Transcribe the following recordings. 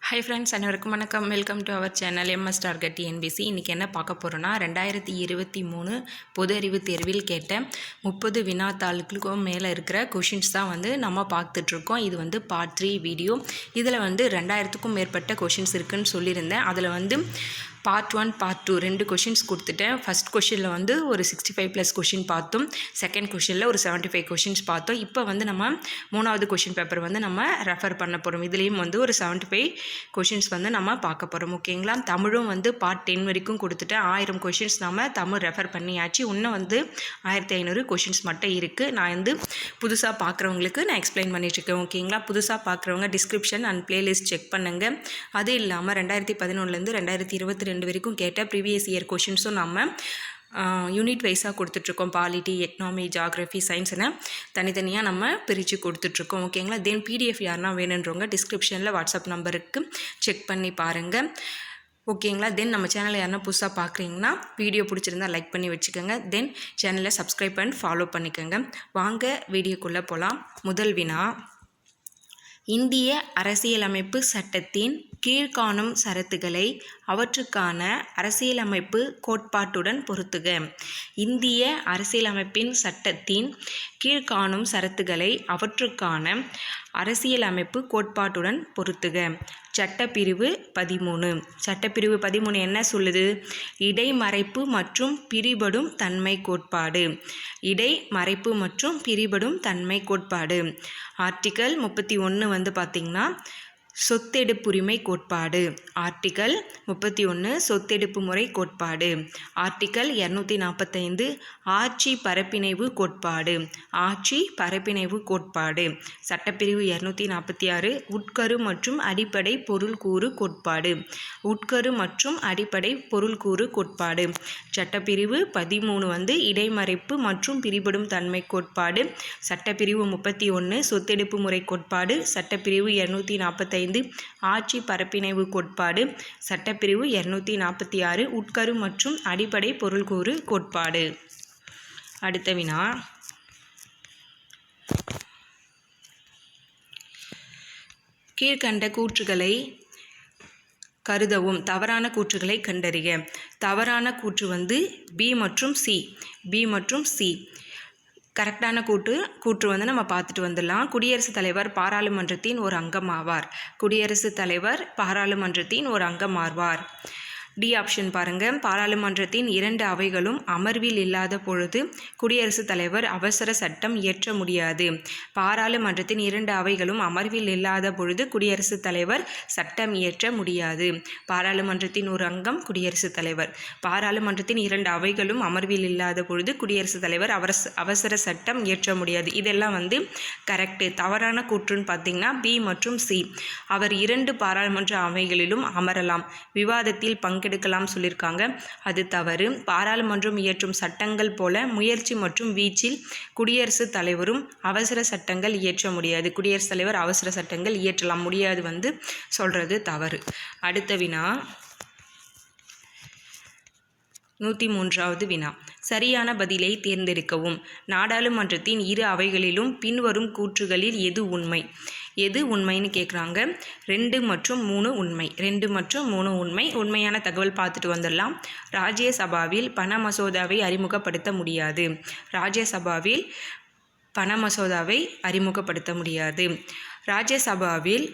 High friends, அனைவருக்கும் வணக்கம். Welcome to our channel MS target TNPSC. இன்றைக்கி என்ன பார்க்க போகிறோன்னா 2023 பொது அறிவு தேர்வில் கேட்ட 30 வினாத்தாளுக்கும் மேலே இருக்கிற கொஷின்ஸ் தான் நம்ம பார்த்துட்ருக்கோம். இது பார்ட் 3 வீடியோ. இதில் 2000க்கும் மேற்பட்ட கொஷின்ஸ் இருக்குதுன்னு சொல்லியிருந்தேன். அதில் பார்ட் 1 பார்ட் 2 2 கொஷின்ஸ் கொடுத்துட்டேன். ஃபஸ்ட் கொஷினில் ஒரு 65+ கொஷின் பார்த்தோம். செகண்ட் கொஷினில் ஒரு 75 கொஷின்ஸ் பார்த்தோம். இப்போ நம்ம மூணாவது கொஷின் பேப்பர் நம்ம ரெஃபர் பண்ண போகிறோம். இதுலேயும் ஒரு 75 கொஷின்ஸ் நம்ம பார்க்க போகிறோம். ஓகேங்களா? தமிழும் பார்ட் 10 வரைக்கும் கொடுத்துட்டேன். 1000 கொஷின்ஸ் தமிழ் ரெஃபர் பண்ணியாச்சு. இன்னும் 1500 கொஷின்ஸ் மட்டும் இருக்குது. நான் புதுசாக பார்க்குறவங்களுக்கு நான் எக்ஸ்பிளைன் பண்ணிட்டுருக்கேன். ஓகேங்களா? புதுசாக பார்க்குறவங்க டிஸ்கிரிப்ஷன் அண்ட் பிளேலிஸ்ட் செக் பண்ணுங்கள். அது இல்லாமல் 2011 2022 வரைக்கும் கேட்ட ப்ரீவியஸ் இயர் கொஷின்ஸும் யூனிட் வைஸாக கொடுத்துட்ருக்கோம். பாலிட்டி, எக்கனாமி, ஜாகிரஃபி, சயின்ஸ்னு தனித்தனியாக பிரித்து கொடுத்துட்ருக்கோம். ஓகேங்களா? தென் பிடிஎஃப் யாருன்னா வேணுன்றவங்க டிஸ்கிரிப்ஷனில் வாட்ஸ்அப் நம்பருக்கு செக் பண்ணி பாருங்கள். ஓகேங்களா? தென் நம்ம சேனலை யாருன்னா புதுசாக பார்க்குறீங்கன்னா வீடியோ பிடிச்சிருந்தா லைக் பண்ணி வச்சுக்கோங்க. தென் சேனலை சப்ஸ்கிரைப் பண்ணி ஃபாலோ பண்ணிக்கோங்க. வாங்க வீடியோக்குள்ளே போகலாம். முதல் வினா, இந்திய அரசியலமைப்பு சட்டத்தின் கீழ்காணும் சரத்துகளை அவற்றுக்கான அரசியலமைப்பு கோட்பாட்டுடன் பொருத்துக. இந்திய அரசியலமைப்பின் சட்டத்தின் கீழ்காணும் சரத்துகளை அவற்றுக்கான அரசியலமைப்பு கோட்பாட்டுடன் பொருத்துக. சட்டப்பிரிவு 13. சட்டப்பிரிவு 13 என்ன சொல்லுது? இடைமறைப்பு மற்றும் பிரிபடும் தன்மை கோட்பாடு. இடைமறைப்பு மற்றும் பிரிபடும் தன்மை கோட்பாடு. ஆர்டிக்கல் 31 பார்த்திங்கன்னா சொத்தெடுப்புரிமை கோட்பாடு. ஆர்டிக்கல் 31 சொத்தெடுப்பு முறை கோட்பாடு. ஆர்டிக்கல் 245 ஆட்சி பரப்பிணைவு கோட்பாடு. ஆட்சி பரப்பிணைவு கோட்பாடு. சட்டப்பிரிவு 246 உட்கரு மற்றும் அடிப்படை பொருள் கூறு கோட்பாடு. உட்கரு மற்றும் அடிப்படை பொருள் கூறு கோட்பாடு. சட்டப்பிரிவு 13 இடைமறைப்பு மற்றும் பிரிபடும் தன்மை கோட்பாடு. சட்டப்பிரிவு 31 சொத்தெடுப்பு முறை கோட்பாடு. சட்டப்பிரிவு 245 ஆட்சி பரப்பிணைவு கோட்பாடு. சட்டப்பிரிவு 246 உட்கரு மற்றும் அடிப்படை பொருள்கூறு கோட்பாடு. அடுத்த வினா, கீழ்கண்ட கூற்றுகளை கருதவும் தவறான கூற்றுகளை கண்டறிக. தவறான கூற்று பி மற்றும் சி. பி மற்றும் சி. கரெக்டான கூற்று நம்ம பார்த்துட்டு வந்துடலாம். குடியரசுத் தலைவர் பாராளுமன்றத்தின் ஒரு அங்கம் ஆவார். குடியரசுத் தலைவர் பாராளுமன்றத்தின் ஒரு அங்கம் ஆவார். டி ஆப்ஷன் பாருங்கள். பாராளுமன்றத்தின் 2 அவைகளும் அமர்வில் இல்லாத பொழுது குடியரசுத் தலைவர் அவசர சட்டம் இயற்ற முடியாது. பாராளுமன்றத்தின் 2 அவைகளும் அமர்வில் இல்லாத பொழுது குடியரசுத் தலைவர் சட்டம் இயற்ற முடியாது. பாராளுமன்றத்தின் ஒரு அங்கம் குடியரசுத் தலைவர். பாராளுமன்றத்தின் 2 அவைகளும் அமர்வில் இல்லாத பொழுது குடியரசுத் தலைவர் அவசர சட்டம் இயற்ற முடியாது. இதெல்லாம் கரெக்டு. தவறான கூற்றுன்னு பார்த்தீங்கன்னா பி மற்றும் சி. அவர் 2 பாராளுமன்ற அவைகளிலும் அமரலாம், விவாதத்தில் எடுக்கலாம் சொல்லியிருக்காங்க. அது தவறு. பாராளுமன்றம் இயற்றும் சட்டங்கள் போல முயற்சி மற்றும் வீச்சில் குடியரசுத் தலைவரும் அவசர சட்டங்கள் இயற்ற முடியாது. குடியரசுத் தலைவர் அவசர சட்டங்கள் இயற்றலாம், முடியாது சொல்றது தவறு. அடுத்த வினா, 103வது வினா, சரியான பதிலை தேர்ந்தெடுக்கவும். நாடாளுமன்றத்தின் 2 அவைகளிலும் பின்வரும் கூற்றுகளில் எது உண்மை? எது உண்மைன்னு கேட்குறாங்க. 2 மற்றும் 3 உண்மை. 2 மற்றும் 3 உண்மை. உண்மையான தகவல் பார்த்துட்டு வந்துடலாம். ராஜ்யசபாவில் பண மசோதாவை அறிமுகப்படுத்த முடியாது. ராஜ்யசபாவில் பண மசோதாவை அறிமுகப்படுத்த முடியாது. ராஜ்யசபாவில்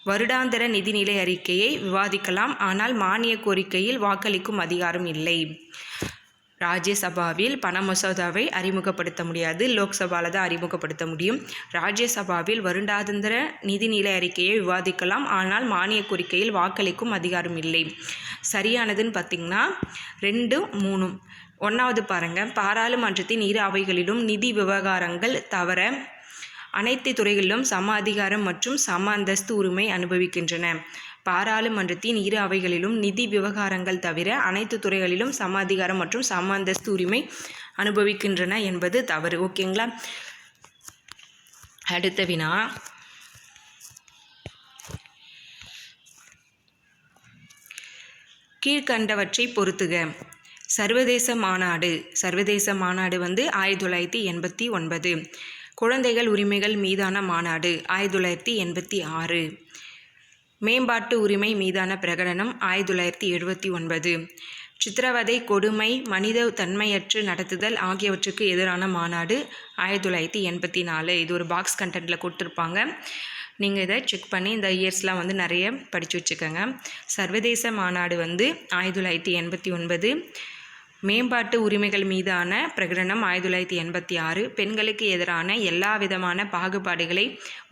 வருடாந்திர நிதிநிலை அறிக்கையை விவாதிக்கலாம், ஆனால் மானிய கோரிக்கையில் வாக்களிக்கும் அதிகாரம் இல்லை. ராஜ்யசபாவில் பண மசோதாவை அறிமுகப்படுத்த முடியாது. லோக்சபாவில் தான் அறிமுகப்படுத்த முடியும். ராஜ்யசபாவில் வருடாந்திர நிதிநிலை அறிக்கையை விவாதிக்கலாம், ஆனால் மானிய கோரிக்கையில் வாக்களிக்கும் அதிகாரம் இல்லை. சரியானதுன்னு பார்த்திங்கன்னா 2, 3. 1வது பாருங்கள். பாராளுமன்றத்தின் 2 அவைகளிலும் நிதி விவகாரங்கள் தவிர அனைத்து துறைகளிலும் சம அதிகாரம் மற்றும் சம அந்தஸ்து உரிமை அனுபவிக்கின்றன. பாராளுமன்றத்தின் 2 அவைகளிலும் நிதி விவகாரங்கள் தவிர அனைத்து துறைகளிலும் சம அதிகாரம் மற்றும் சம அந்தஸ்து உரிமை அனுபவிக்கின்றன என்பது தவறு. ஓகேங்களா? அடுத்த வினா, கீழ்கண்டவற்றை பொருத்துக. சர்வதேச மாநாடு. சர்வதேச மாநாடு 1989. குழந்தைகள் உரிமைகள் மீதான மாநாடு 1986. மேம்பாட்டு உரிமை மீதான பிரகடனம் 1979. சித்திரவதை, கொடுமை, மனித தன்மையற்று நடத்துதல் ஆகியவற்றுக்கு எதிரான மாநாடு 1984. இது ஒரு பாக்ஸ் கண்டென்ட்டில் கொடுத்துருப்பாங்க. நீங்கள் இதை செக் பண்ணி இந்த இயர்ஸ்லாம் வந்து நிறைய படித்து வச்சுக்கோங்க. சர்வதேச மாநாடு வந்து 1989. மேம்பாட்டு உரிமைகள் மீதான பிரகடனம் 1986. பெண்களுக்கு எதிரான எல்லா விதமான பாகுபாடுகளை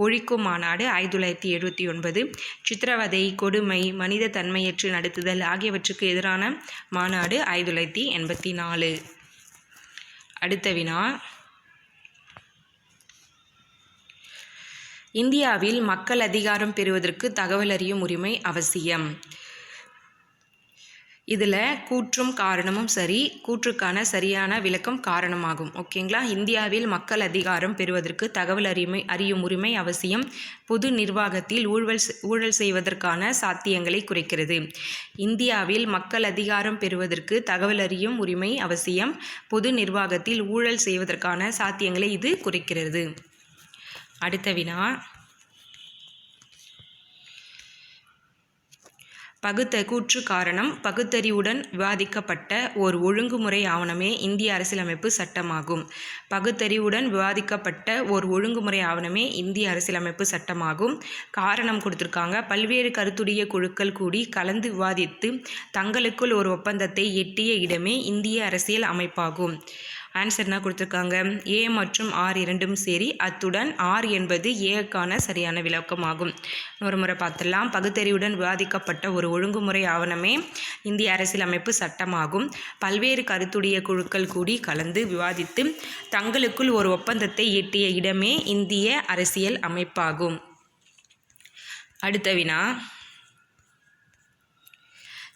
ஒழிக்கும் மாநாடு 1979. சித்திரவதை, கொடுமை, மனித தன்மையற்று நடத்துதல் ஆகியவற்றுக்கு எதிரான மாநாடு 1984. அடுத்த வினா, இந்தியாவில் மக்கள் அதிகாரம் பெறுவதற்கு தகவல் அறியும் உரிமை அவசியம். இதில் கூற்றும் காரணமும் சரி, கூற்றுக்கான சரியான விளக்கம் காரணமாகும். ஓகேங்களா. இந்தியாவில் மக்கள் அதிகாரம் பெறுவதற்கு தகவல் அறியும் உரிமை அவசியம். பொது நிர்வாகத்தில் ஊழல் செய்வதற்கான சாத்தியங்களை குறைக்கிறது. இந்தியாவில் மக்கள் அதிகாரம் பெறுவதற்கு தகவல் அறியும் உரிமை அவசியம். பொது நிர்வாகத்தில் ஊழல் செய்வதற்கான சாத்தியங்களை இது குறைக்கிறது. அடுத்த வினா, கூற்று காரணம். பகுத்தறிவுடன் விவாதிக்கப்பட்ட ஓர் ஒழுங்குமுறை ஆவணமே இந்திய அரசியலமைப்பு சட்டமாகும். பகுத்தறிவுடன் விவாதிக்கப்பட்ட ஓர் ஒழுங்குமுறை ஆவணமே இந்திய அரசியலமைப்பு சட்டமாகும். காரணம் கொடுத்துருக்காங்க. பல்வேறு கருத்துடைய குழுக்கள் கூடி கலந்து விவாதித்து தங்களுக்குள் ஒரு ஒப்பந்தத்தை எட்டிய இடமே இந்திய அரசியல் அமைப்பாகும். ஆன்சர்னா கொடுத்துருக்காங்க. ஏ மற்றும் ஆர் இரண்டும் சரி. அத்துடன் ஆர் என்பது ஏக்கான சரியான விளக்கமாகும். ஒரு முறை பார்த்துடலாம். பகுத்தறிவுடன் விவாதிக்கப்பட்ட ஒரு ஒழுங்குமுறை ஆவணமே இந்திய அரசியலமைப்பு சட்டமாகும். பல்வேறு கருத்துடைய குழுக்கள் கூடி கலந்து விவாதித்து தங்களுக்குள் ஒரு ஒப்பந்தத்தை எட்டிய இடமே இந்திய அரசியல் அமைப்பாகும். அடுத்த வினா,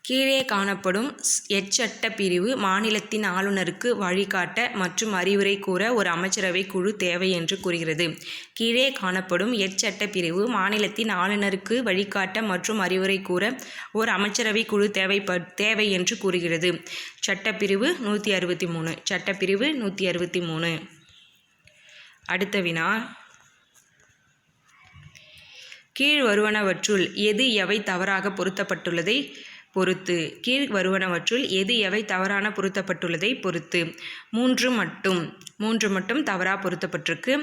கீழே காணப்படும் எச்சட்ட பிரிவு மாநிலத்தின் ஆளுநருக்கு வழிகாட்ட மற்றும் அறிவுரை கூற ஒரு அமைச்சரவை குழு தேவை என்று கூறுகிறது. கீழே காணப்படும் எச்சட்ட பிரிவு மாநிலத்தின் ஆளுநருக்கு வழிகாட்ட மற்றும் அறிவுரை கூற ஒரு அமைச்சரவை குழு தேவை என்று கூறுகிறது. சட்டப்பிரிவு 163. சட்டப்பிரிவு 163. அடுத்த வினா, கீழ் வருவனவற்றுள் எது எவை தவறாக பொருத்தப்பட்டுள்ளதை பொறுத்து. கீழ் வருவனவற்றுள் எது எவை தவறான பொருத்தப்பட்டுள்ளதை பொறுத்து. 3 மட்டும் தவறாக பொருத்தப்பட்டிருக்கு.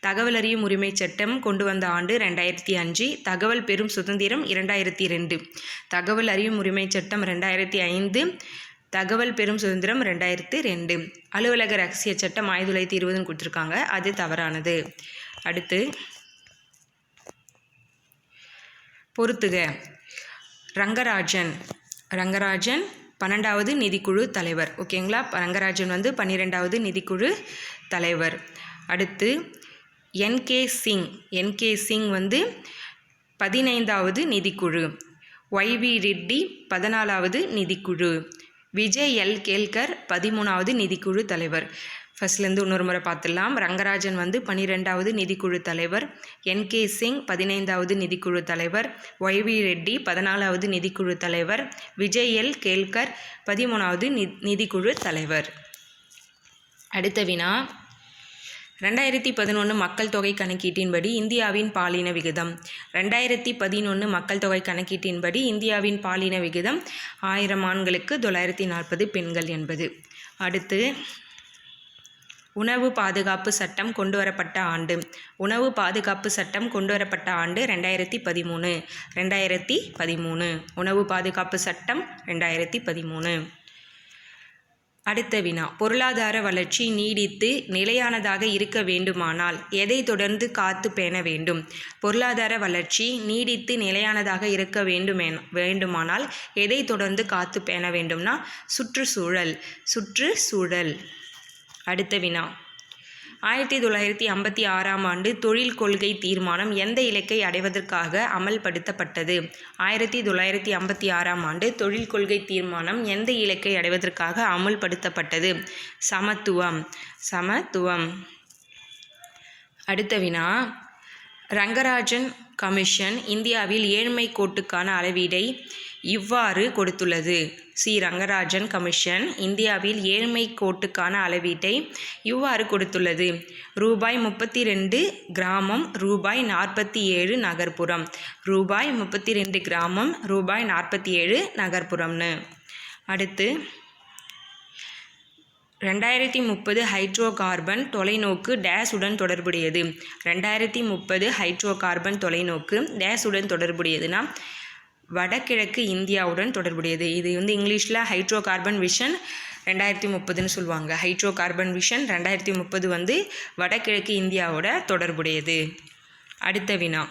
தகவல் அறியும் உரிமை சட்டம் கொண்டு வந்த ஆண்டு 2005. தகவல் பெறும் சுதந்திரம் 2002. தகவல் அறியும் உரிமை சட்டம் 2005. தகவல் பெறும் சுதந்திரம் 2002. அலுவலக ரகசிய சட்டம் 1920 கொடுத்துருக்காங்க. அது தவறானது. அடுத்து பொறுத்துக. ரங்கராஜன் 12வது நிதிக்குழு தலைவர். ஓகேங்களா. ரங்கராஜன் வந்து 12வது நிதிக்குழு தலைவர். அடுத்து என்கே சிங் வந்து 15வது நிதிக்குழு. ஒய்வி ரெட்டி 14வது நிதிக்குழு. விஜய் எல் கேல்கர் 13வது நிதிக்குழு தலைவர். ஃபர்ஸ்ட்லேருந்து இன்னொரு முறை பார்த்துடலாம். ரங்கராஜன் வந்து 12வது நிதிக்குழு தலைவர். என்கே சிங் 15வது நிதிக்குழு தலைவர். ஒய்வி ரெட்டி 14வது நிதிக்குழு தலைவர். விஜய் எல் கேல்கர் 13வது நிதிக்குழு தலைவர். அடுத்த வினா, 2011 மக்கள் தொகை கணக்கீட்டின்படி இந்தியாவின் பாலின விகிதம். 2011 மக்கள் தொகை கணக்கீட்டின்படி இந்தியாவின் பாலின விகிதம் 1000 ஆண்களுக்கு 940 பெண்கள் என்பது. அடுத்து உணவு பாதுகாப்பு சட்டம் கொண்டுவரப்பட்ட ஆண்டு. உணவு பாதுகாப்பு சட்டம் கொண்டுவரப்பட்ட ஆண்டு 2013. உணவு பாதுகாப்பு சட்டம் 2013. அடுத்த வினா, பொருளாதார வளர்ச்சி நீடித்து நிலையானதாக இருக்க வேண்டுமானால் எதை தொடர்ந்து காத்து பேண வேண்டும். பொருளாதார வளர்ச்சி நீடித்து நிலையானதாக இருக்க வேண்டுமானால் எதை தொடர்ந்து காத்து பேண வேண்டும்னா சுற்றுச்சூழல். அடுத்த வினா, 1956 ஆண்டு தொழில் கொள்கை தீர்மானம் எந்த இலக்கை அடைவதற்காக அமல்படுத்தப்பட்டது. 1956 ஆண்டு தொழில் கொள்கை தீர்மானம் எந்த இலக்கை அடைவதற்காக அமல்படுத்தப்பட்டது. சமத்துவம். அடுத்த வினா, ரங்கராஜன் கமிஷன் இந்தியாவில் ஏழ்மை கோட்டுக்கான அளவீடை இவ்வாறு கொடுத்துள்ளது. சி. ரங்கராஜன் கமிஷன் இந்தியாவில் ஏழ்மை கோட்டுக்கான அளவீட்டை இவ்வாறு கொடுத்துள்ளது. ரூபாய் 32 கிராமம், ரூபாய் 47 நகர்ப்புறம். ரூபாய் 32 கிராமம், ரூபாய் 47 நகர்ப்புறம்னு. அடுத்து 2030 ஹைட்ரோ கார்பன் தொலைநோக்கு டேஸ் உடன் தொடர்புடையது. 2030 ஹைட்ரோ கார்பன் தொலைநோக்கு டேஸ் உடன் தொடர்புடையதுன்னா வடகிழக்கு இந்தியாவுடன் தொடர்புடையது. இது வந்து இங்கிலீஷில் ஹைட்ரோ கார்பன் விஷன் 2030ன்னு சொல்லுவாங்க. ஹைட்ரோ கார்பன் விஷன் 2030 வந்து வடகிழக்கு இந்தியாவோட தொடர்புடையது. அடுத்த வினா,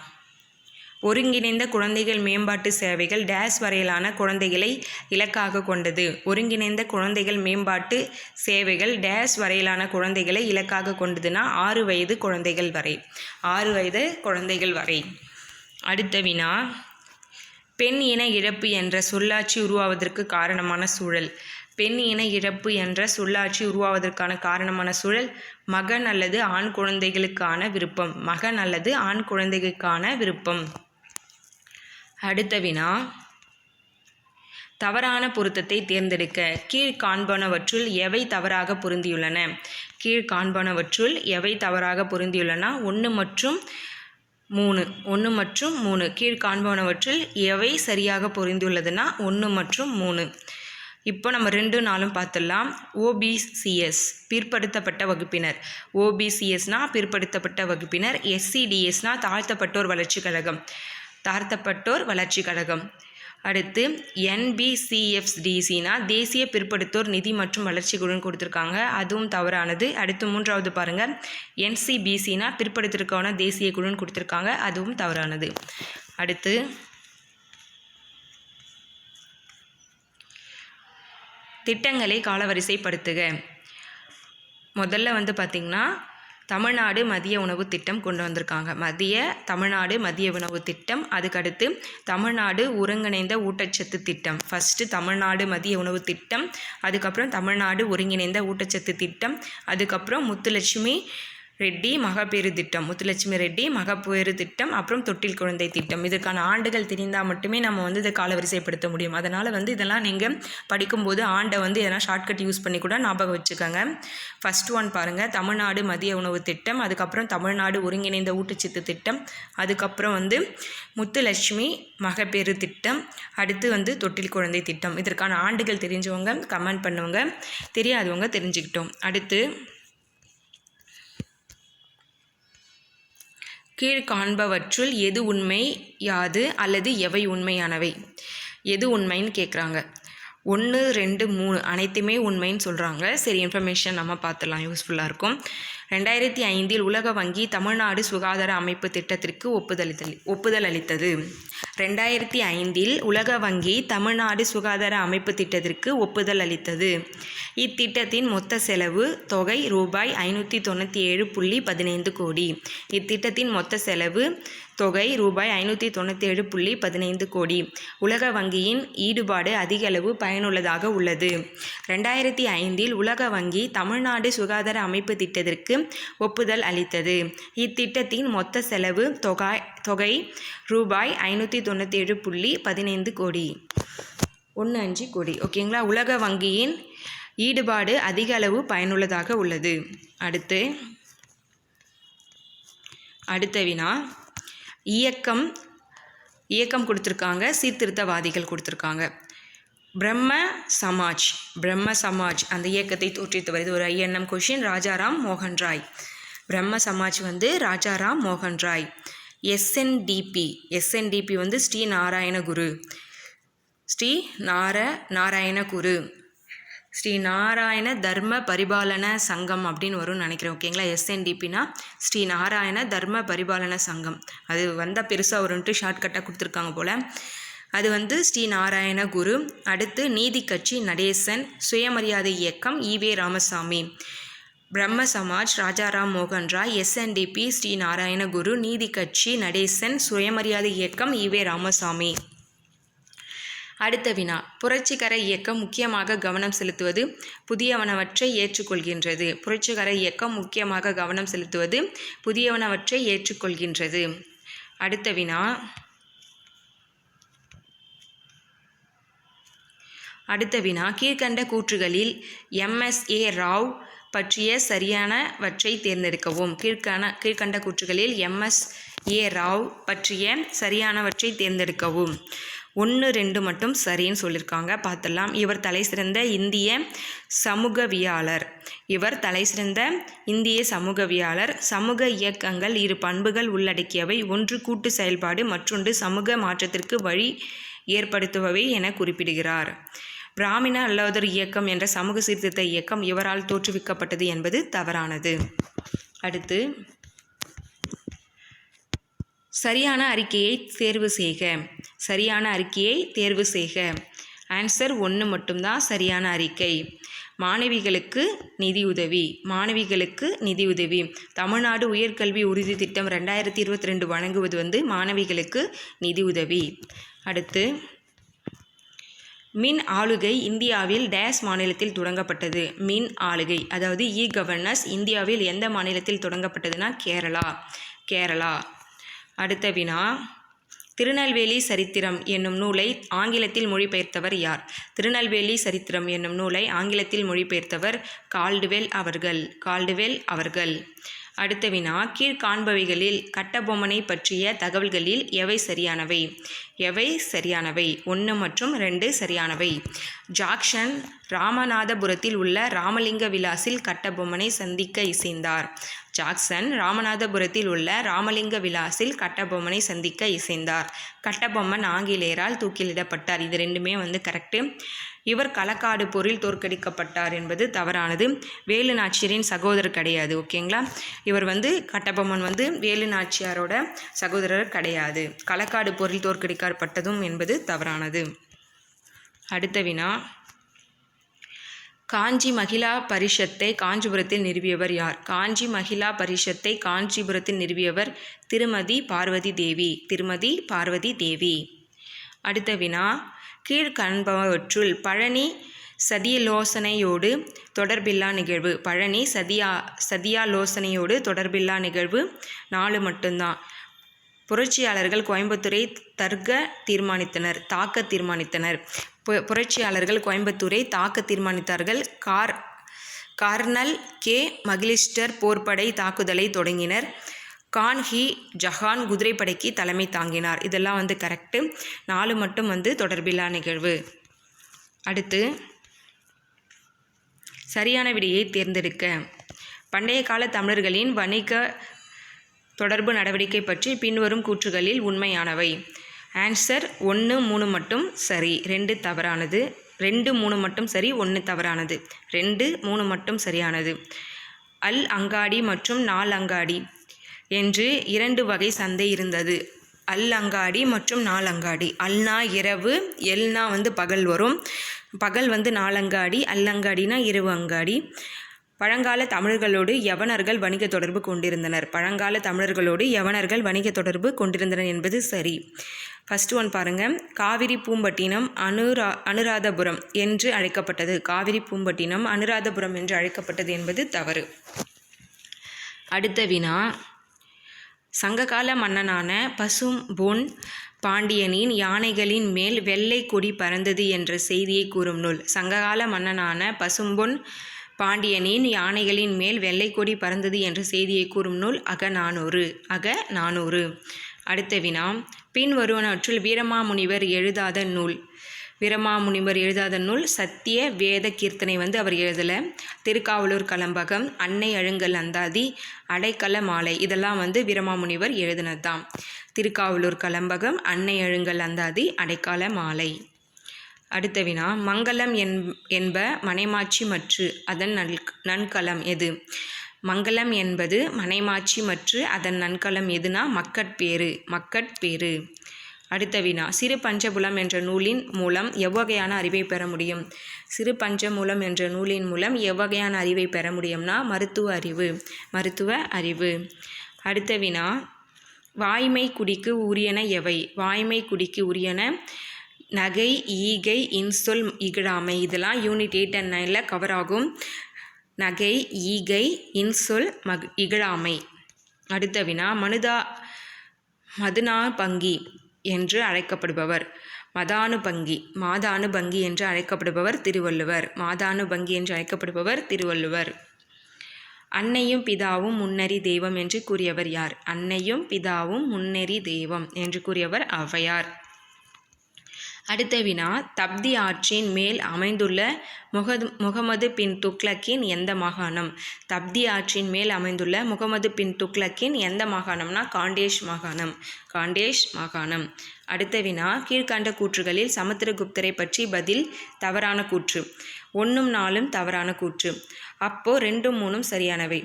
ஒருங்கிணைந்த குழந்தைகள் மேம்பாட்டு சேவைகள் டேஸ் வரையிலான குழந்தைகளை இலக்காக கொண்டது. ஒருங்கிணைந்த குழந்தைகள் மேம்பாட்டு சேவைகள் டேஸ் வரையிலான குழந்தைகளை இலக்காக கொண்டதுன்னா 6 வயது குழந்தைகள் வரை. 6 வயது குழந்தைகள் வரை. அடுத்த வினா, பெண் இன இழப்பு என்ற சொல்லாட்சி உருவாவதற்கு காரணமான சூழல். பெண் இன இழப்பு என்ற சொல்லாட்சி உருவாவதற்கான காரணமான சூழல் மகன் அல்லது ஆண் குழந்தைகளுக்கான விருப்பம். மகன் அல்லது ஆண் குழந்தைகளுக்கான விருப்பம். அடுத்த வினா, தவறான பொருத்தத்தை தேர்ந்தெடுக்க. கீழ்காண்பனவற்றுள் எவை தவறாக பொருந்தியுள்ளன? கீழ்காண்பனவற்றுள் எவை தவறாக பொருந்தியுள்ளன? 1 மற்றும் 3. கீழ்காண்பனவற்றுள் எவை சரியாக பொருந்தியுள்ளதுன்னா 1 மற்றும் 3. இப்போ நம்ம 2, 4 பார்த்துடலாம். OBCS பிற்படுத்தப்பட்ட வகுப்பினர். OBCSனா பிற்படுத்தப்பட்ட வகுப்பினர். SCDSனா தாழ்த்தப்பட்டோர் வளர்ச்சி கழகம். தாழ்த்தப்பட்டோர் வளர்ச்சி கழகம். அடுத்து NBCFDCனா தேசிய பிற்படுத்தோர் நிதி மற்றும் வளர்ச்சி குழுன்னு கொடுத்துருக்காங்க. அதுவும் தவறானது. அடுத்து 3வது பாருங்கள், NCBCனா பிற்படுத்திருக்கான தேசிய குழுன்னு கொடுத்துருக்காங்க. அதுவும் தவறானது. அடுத்து திட்டங்களை காலவரிசைப்படுத்துக. முதல்ல வந்து பார்த்திங்கன்னா தமிழ்நாடு மதிய உணவு திட்டம் கொண்டு வந்திருக்காங்க. தமிழ்நாடு மதிய உணவு திட்டம். அதுக்கடுத்து தமிழ்நாடு ஒருங்கிணைந்த ஊட்டச்சத்து திட்டம். ஃபஸ்ட்டு தமிழ்நாடு மதிய உணவு திட்டம், அதுக்கப்புறம் தமிழ்நாடு ஒருங்கிணைந்த ஊட்டச்சத்து திட்டம், அதுக்கப்புறம் முத்துலட்சுமி ரெட்டி மகப்பேறு திட்டம். முத்துலட்சுமி ரெட்டி மகப்பேறு திட்டம், அப்புறம் தொட்டில் குழந்தை திட்டம். இதற்கான ஆண்டுகள் தெரிந்தால் மட்டுமே நம்ம வந்து இதை காலவரிசைப்படுத்த முடியும். அதனால் வந்து இதெல்லாம் நீங்கள் படிக்கும்போது ஆண்டை வந்து எதனா ஷார்ட்கட் யூஸ் பண்ணி கூட ஞாபகம் வச்சுக்கோங்க. ஃபஸ்ட் ஒன் பாருங்கள், தமிழ்நாடு மதிய உணவு திட்டம், அதுக்கப்புறம் தமிழ்நாடு ஒருங்கிணைந்த ஊட்டச்சத்து திட்டம், அதுக்கப்புறம் வந்து முத்துலட்சுமி மகப்பேறு திட்டம், அடுத்து வந்து தொட்டில் குழந்தை திட்டம். இதற்கான ஆண்டுகள் தெரிஞ்சவங்க கமெண்ட் பண்ணுவாங்க, தெரியாதவங்க தெரிஞ்சுக்கிட்டோம். அடுத்து கீழ்காண்பவற்றுள் எது உண்மை, யாது அல்லது எவை உண்மையானவை? எது உண்மைன்னு கேட்குறாங்க. 1, 2, 3 அனைத்துமே உண்மைன்னு சொல்கிறாங்க. சரி, இன்ஃபர்மேஷன் நம்ம பார்த்துலாம், யூஸ்ஃபுல்லாக இருக்கும். 2005 உலக வங்கி தமிழ்நாடு சுகாதார அமைப்பு திட்டத்திற்கு ஒப்புதல் அளித்தது. 2005 உலக வங்கி தமிழ்நாடு சுகாதார அமைப்பு திட்டத்திற்கு ஒப்புதல் அளித்தது. இத்திட்டத்தின் மொத்த செலவு தொகை ரூபாய் 597.15 கோடி. இத்திட்டத்தின் மொத்த செலவு தொகை ரூபாய் 597.15 கோடி. உலக வங்கியின் ஈடுபாடு அதிக அளவு பயனுள்ளதாக உள்ளது. 2005 உலக வங்கி தமிழ்நாடு சுகாதார அமைப்பு திட்டத்திற்கு ஒப்புதல் அளித்தது. இத்திட்டத்தின் மொத்த செலவு தொகை ரூபாய் 597.15 கோடி. 15 கோடி. ஓகேங்களா? உலக வங்கியின் ஈடுபாடு அதிக அளவு பயனுள்ளதாக உள்ளது. அடுத்த வினா, இயக்கம் கொடுத்துருக்காங்க, சீர்திருத்தவாதிகள் கொடுத்துருக்காங்க. பிரம்ம சமாஜ் அந்த இயக்கத்தை தோற்றுவித்தவர். இது ஒரு ஐஎன்எம் கொஷின். ராஜாராம் மோகன் ராய். பிரம்ம சமாஜ் வந்து ராஜாராம் மோகன் ராய். SNDP வந்து ஸ்ரீ நாராயண தர்ம பரிபாலன சங்கம் அப்படின்னு வரும்னு நினைக்கிறேன். ஓகேங்களா? SNDPனா ஸ்ரீ நாராயண தர்ம பரிபாலன சங்கம். அது வந்தால் பெருசாக வரும்ன்ட்டு ஷார்ட்கட்டாக கொடுத்துருக்காங்க போல். அது வந்து ஸ்ரீ நாராயண குரு. அடுத்து நீதி கட்சி நடேசன். சுயமரியாதை இயக்கம் ஈவே ராமசாமி. பிரம்ம சமாஜ் ராஜாராம் மோகன் ராய், SNDP ஸ்ரீ நாராயண குரு, நீதி கட்சி நடேசன், சுயமரியாதை இயக்கம் ஈவே ராமசாமி. அடுத்த வினா, புரட்சிகர இயக்கம் முக்கியமாக கவனம் செலுத்துவது புதியவனவற்றை ஏற்றுக்கொள்கின்றது. புரட்சிகர இயக்கம் முக்கியமாக கவனம் செலுத்துவது புதியவனவற்றை ஏற்றுக்கொள்கின்றது. அடுத்த வினா, கீழ்கண்ட கூற்றுகளில் MSA ராவ் பற்றிய சரியானவற்றை தேர்ந்தெடுக்கவும். கீழ்கண்ட கூற்றுகளில் MSA ராவ் பற்றிய சரியானவற்றை தேர்ந்தெடுக்கவும். 1, 2 மட்டும் சரின்னு சொல்லியிருக்காங்க, பார்த்துடலாம். இவர் தலைசிறந்த இந்திய சமூகவியாளர். சமூக இயக்கங்கள் இரு பண்புகள் உள்ளடக்கியவை. ஒன்று கூட்டு செயல்பாடு, மற்றொன்று சமூக மாற்றத்திற்கு வழி ஏற்படுத்துபவை என குறிப்பிடுகிறார். பிராமண அல்லாதோர் இயக்கம் என்ற சமூக சீர்திருத்த இயக்கம் இவரால் தோற்றுவிக்கப்பட்டது என்பது தவறானது. அடுத்து, சரியான அறிக்கையை தேர்வு செய்க. ஆன்சர் 1 மட்டும்தான் சரியான அறிக்கை. மாணவிகளுக்கு நிதியுதவி. தமிழ்நாடு உயர்கல்வி உறுதி திட்டம் 2022 வழங்குவது மாணவிகளுக்கு நிதியுதவி. அடுத்து, மின் ஆளுகை இந்தியாவில் டேஸ் மாநிலத்தில் தொடங்கப்பட்டது. மின் ஆளுகை அதாவது கவர்னன்ஸ் இந்தியாவில் எந்த மாநிலத்தில் தொடங்கப்பட்டதுன்னா கேரளா. அடுத்த வினா, திருநெல்வேலி சரித்திரம் என்னும் நூலை ஆங்கிலத்தில் மொழிபெயர்த்தவர் யார்? திருநெல்வேலி சரித்திரம் என்னும் நூலை ஆங்கிலத்தில் மொழிபெயர்த்தவர் கால்டுவெல் அவர்கள். அடுத்த வினா, கீழ்காண்பவைகளில் கட்டபொம்மனை பற்றிய தகவல்களில் எவை சரியானவை? 1 மற்றும் 2 சரியானவை. ஜாக்சன் ராமநாதபுரத்தில் உள்ள ராமலிங்க விலாசில் கட்டபொம்மனை சந்திக்க இசைந்தார். கட்டபொம்மன் ஆங்கிலேயரால் தூக்கிலிடப்பட்டார். இது ரெண்டுமே கரெக்டு. இவர் களக்காடு போரில் தோற்கடிக்கப்பட்டார் என்பது தவறானது. வேலு நாச்சியாரின் சகோதரர் கிடையாது. ஓகேங்களா? இவர் கட்டபொம்மன் வேலு நாச்சியாரோட சகோதரர் கிடையாது. களக்காடு போரில் தோற்கடிக்கப்பட்டதும் என்பது தவறானது. அடுத்த வினா, காஞ்சி மகிழா பரிஷத்தை காஞ்சிபுரத்தில் நிறுவியவர் யார்? காஞ்சி மகிழா பரிஷத்தை காஞ்சிபுரத்தில் நிறுவியவர் திருமதி பார்வதி தேவி. அடுத்த வினா, கீழ்காண்பவற்றுள் பழனி சதியாலோசனையோடு தொடர்பில்லா நிகழ்வு 4 மட்டும்தான். புரட்சியாளர்கள் கோயம்புத்தூரை தாக்க தீர்மானித்தனர். புரட்சியாளர்கள் கோயம்புத்தூரை தாக்க தீர்மானித்தார்கள். கர்னல் கே மகிலிஸ்டர் போர்ப்படை தாக்குதலை தொடங்கினர். கான் ஹி ஜஹான் குதிரைப்படைக்கு தலைமை தாங்கினார். இதெல்லாம் கரெக்டு. 4 மட்டும் தொடர்பில்லா நிகழ்வு. அடுத்து, சரியான விடையை தேர்ந்தெடுக்க. பண்டைய கால தமிழர்களின் வணிக தொடர்பு நடவடிக்கை பற்றி பின்வரும் கூற்றுகளில் உண்மையானவை. ஆன்சர் 1, 3 மட்டும் சரி, 2 தவறானது. 2, 3 மட்டும் சரி, 1 தவறானது. 2, 3 மட்டும் சரியானது. அல் அங்காடி மற்றும் நாள் அங்காடி என்று 2 வகை சந்தை இருந்தது. அல் அங்காடி மற்றும் நாள் அங்காடி. அல்னா இரவு, எல்னா பகல் வரும். பகல் நாளங்காடி, அல்லங்காடினா இரவு அங்காடி. பழங்கால தமிழர்களோடு யவனர்கள் வணிக தொடர்பு கொண்டிருந்தனர் என்பது சரி. ஃபர்ஸ்ட் ஒன் பாருங்கள். காவிரி பூம்பட்டினம் அனுராதபுரம் என்று அழைக்கப்பட்டது. காவிரி பூம்பட்டினம் அனுராதபுரம் என்று அழைக்கப்பட்டது என்பது தவறு. அடுத்த வினா, சங்ககால மன்னனான பசும்பொன் பாண்டியனின் யானைகளின் மேல் வெள்ளை கொடி பறந்தது என்ற செய்தியை கூறும் நூல். சங்ககால மன்னனான பசும்பொன் பாண்டியனின் யானைகளின் மேல் வெள்ளை கொடி பறந்தது என்ற செய்தியை கூறும் நூல் அகநானூறு. அடுத்த வினா, பின் வருவனவற்றுள் வீரமாமுனிவர் எழுதாத நூல் சத்திய வேத கீர்த்தனை அவர் எழுதலை. திருக்காவலூர் கலம்பகம், அன்னை அழுங்கல் அந்தாதி, அடைக்கல மாலை இதெல்லாம் வீரமாமுனிவர் எழுதினது தான். திருக்காவலூர் கலம்பகம், அன்னை அழுங்கல் அந்தாதி, அடைக்கால மாலை. அடுத்த வினா, மங்களம் என்ப மனைமாட்சி மற்று அதன் நன்கலம் எது? மங்களம் என்பது மனைமாட்சி மற்று அதன் நன்கலம் எதுனா மக்கட்பேறு. அடுத்த வினா, சிறு பஞ்சபுலம் என்ற நூலின் மூலம் எவ்வகையான அறிவை பெற முடியும்? சிறு பஞ்சமூலம் என்ற நூலின் மூலம் எவ்வகையான அறிவை பெற முடியும்னா மருத்துவ அறிவு. அடுத்த வினா, வாய்மை குடிக்கு உரியன எவை? வாய்மை குடிக்கு உரியன நகை, ஈகை, இன்சொல், இகழாமை இதெல்லாம் யூனிட் 8 and 9 கவர் ஆகும். நகை, ஈகை, இன்சொல், இகழாமை. அடுத்த வினா, மதுனாபங்கி என்று அழைக்கப்படுபவர். மாதானுபங்கி என்று அழைக்கப்படுபவர் திருவள்ளுவர். மாதானுபங்கி என்று அழைக்கப்படுபவர் திருவள்ளுவர். அன்னையும் பிதாவும் முன்னறி தெய்வம் என்று கூறியவர் யார்? அன்னையும் பிதாவும் முன்னறி தெய்வம் என்று கூறியவர் ஔவையார். அடுத்த வினா, தப்தி ஆற்றின் மேல் அமைந்துள்ள முகமது பின் துக்ளக்கின் எந்த மாகாணம்? தப்தி ஆற்றின் மேல் அமைந்துள்ள முகமது பின் துக்ளக்கின் எந்த மாகாணம்னா காண்டேஷ் மாகாணம். அடுத்த வினா, கீழ்கண்ட கூற்றுகளில் சமுத்திரகுப்தரை பற்றி பதில் தவறான கூற்று. 1ம் 4ம் தவறான கூற்று. அப்போ 2ம் 3ம் சரியானவை.